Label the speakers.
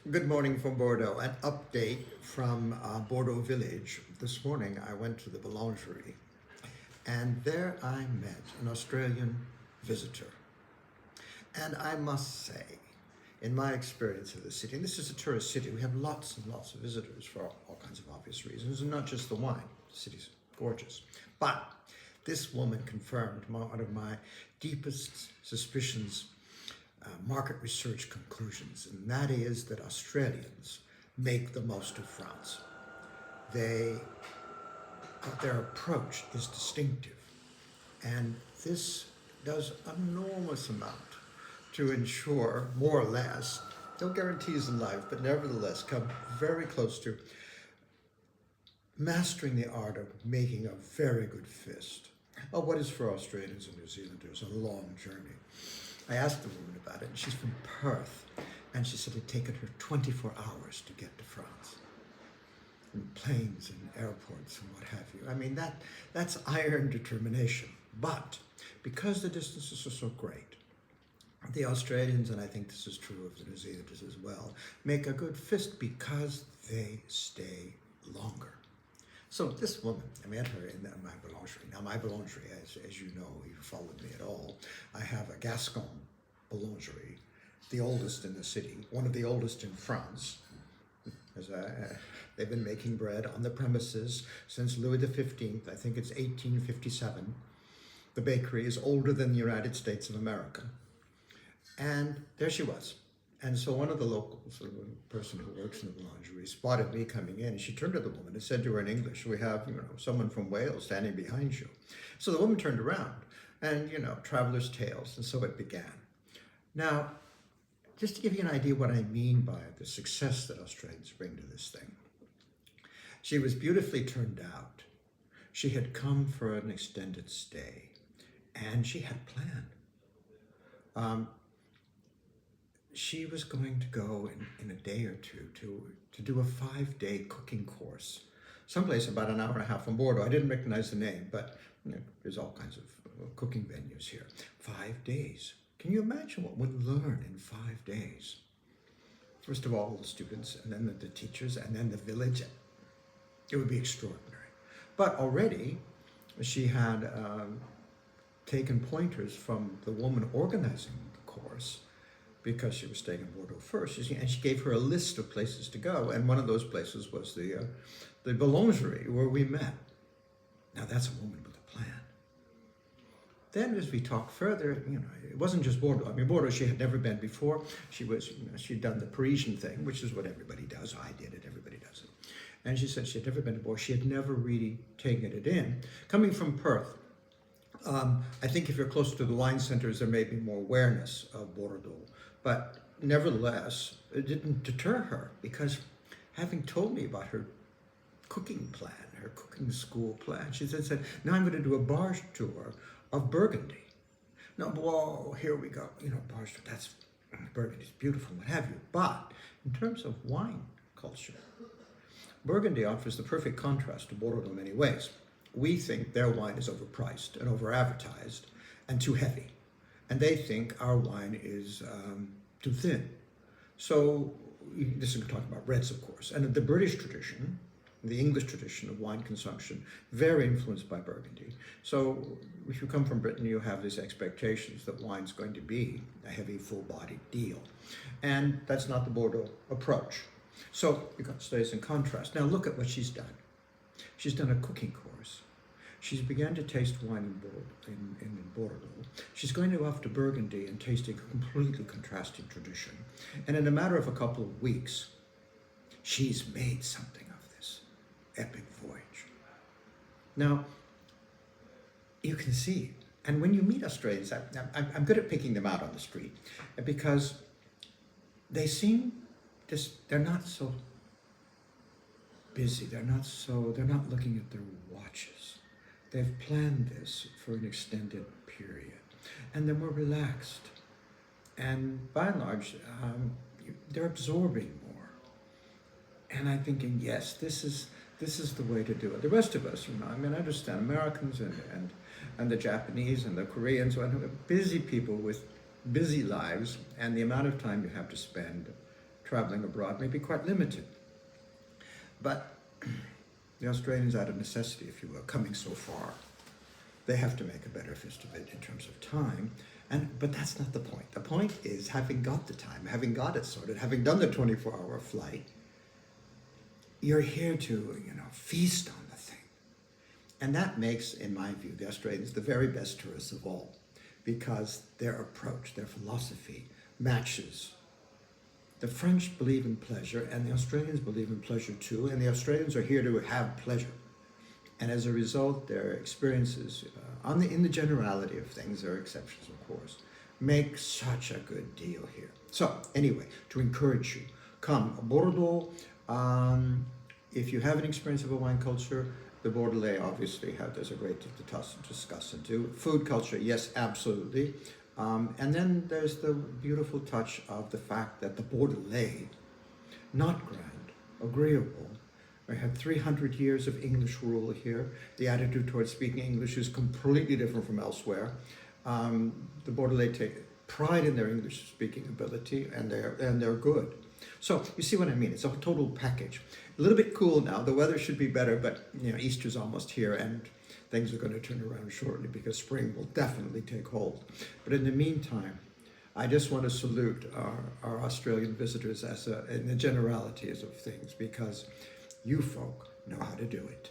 Speaker 1: Good morning from Bordeaux. An update from Bordeaux village. This morning I went to the boulangerie and there I met an Australian visitor. And I must say, in my experience of the city, and this is a tourist city, we have lots and lots of visitors for all kinds of obvious reasons, and not just the wine. The city's gorgeous. But this woman confirmed one of my deepest suspicions, market research conclusions, and that is that Australians make the most of France. They, their approach is distinctive, and this does an enormous amount to ensure, more or less, no guarantees in life, but nevertheless come very close to mastering the art of making a very good fist. Oh, what is for Australians and New Zealanders a long journey. I asked the woman about it, and she's from Perth, and she said it had taken her 24 hours to get to France. And planes and airports and what have you. I mean, that's iron determination. But because the distances are so great, the Australians, and I think this is true of the New Zealanders as well, make a good fist because they stay longer. So this woman, I met her in my boulangerie. Now my boulangerie, as you know, you followed me at all, I have a Gascon boulangerie, the oldest in the city, one of the oldest in France. They've been making bread on the premises since Louis XV. I think it's 1857. The bakery is older than the United States of America. And there she was. And so one of the locals, a person who works in the boulangerie, spotted me coming in, and she turned to the woman and said to her in English, "We have, someone from Wales standing behind you." So the woman turned around, and, traveler's tales, and so it began. Now, just to give you an idea what I mean by the success that Australians bring to this thing, she was beautifully turned out. She had come for an extended stay, and she had planned. She was going to go in a day or two to do a 5-day cooking course, someplace about an hour and a half from Bordeaux. I didn't recognize the name, but there's all kinds of cooking venues here. 5 days. Can you imagine what we'd learn in 5 days? First of all, the students, and then the teachers, and then the village. It would be extraordinary. But already, she had taken pointers from the woman organizing the course, because she was staying in Bordeaux first, and she gave her a list of places to go, and one of those places was the boulangerie where we met. Now that's a woman with a plan. Then as we talked further, it wasn't just Bordeaux. I mean, Bordeaux she had never been before. She'd done the Parisian thing, which is what everybody does. I did it, everybody does it. And she said she had never been to Bordeaux. She had never really taken it in. Coming from Perth, I think if you're close to the wine centers, there may be more awareness of Bordeaux. But nevertheless, it didn't deter her, because having told me about her cooking plan, her cooking school plan, she said, "Now I'm going to do a bar tour of Burgundy." Now, whoa, here we go. Bar tour, that's Burgundy's beautiful, what have you. But in terms of wine culture, Burgundy offers the perfect contrast to Bordeaux in many ways. We think their wine is overpriced and over-advertised and too heavy. And they think our wine is too thin. So this is talking about reds, of course. And the British tradition, the English tradition of wine consumption, very influenced by Burgundy. So if you come from Britain, you have these expectations that wine's going to be a heavy, full-bodied deal. And that's not the Bordeaux approach. So you've got stays in contrast. Now look at what she's done. She's done a cooking course. She's began to taste wine in Bordeaux. She's going to go off to Burgundy and taste a completely contrasting tradition. And in a matter of a couple of weeks, she's made something of this epic voyage. Now, you can see, and when you meet Australians, I'm good at picking them out on the street, because they seem they're not so busy. They're not looking at their watches. They've planned this for an extended period, and they're more relaxed. And by and large, they're absorbing more. And I'm thinking, yes, this is the way to do it. The rest of us, I understand Americans and the Japanese and the Koreans, busy people with busy lives, and the amount of time you have to spend traveling abroad may be quite limited. But the Australians, out of necessity, if you will, coming so far, they have to make a better fist of it in terms of time. But that's not the point. The point is, having got the time, having got it sorted, having done the 24-hour flight, you're here to, feast on the thing. And that makes, in my view, the Australians the very best tourists of all, because their approach, their philosophy matches. The French believe in pleasure, and the Australians believe in pleasure too, and the Australians are here to have pleasure. And as a result, their experiences, in the generality of things, there are exceptions, of course, make such a good deal here. So, anyway, to encourage you, come. Bordeaux, if you have an experience of a wine culture, the Bordelais obviously there's a great deal to discuss and do. Food culture, yes, absolutely. And then there's the beautiful touch of the fact that the Bordelais, not grand, agreeable, we had 300 years of English rule here. The attitude towards speaking English is completely different from elsewhere. The Bordelais take pride in their English speaking ability, and they're good. So you see what I mean? It's a total package. A little bit cool now. The weather should be better, but Easter's almost here, and things are going to turn around shortly because spring will definitely take hold. But in the meantime, I just want to salute our Australian visitors in the generalities of things, because you folk know how to do it.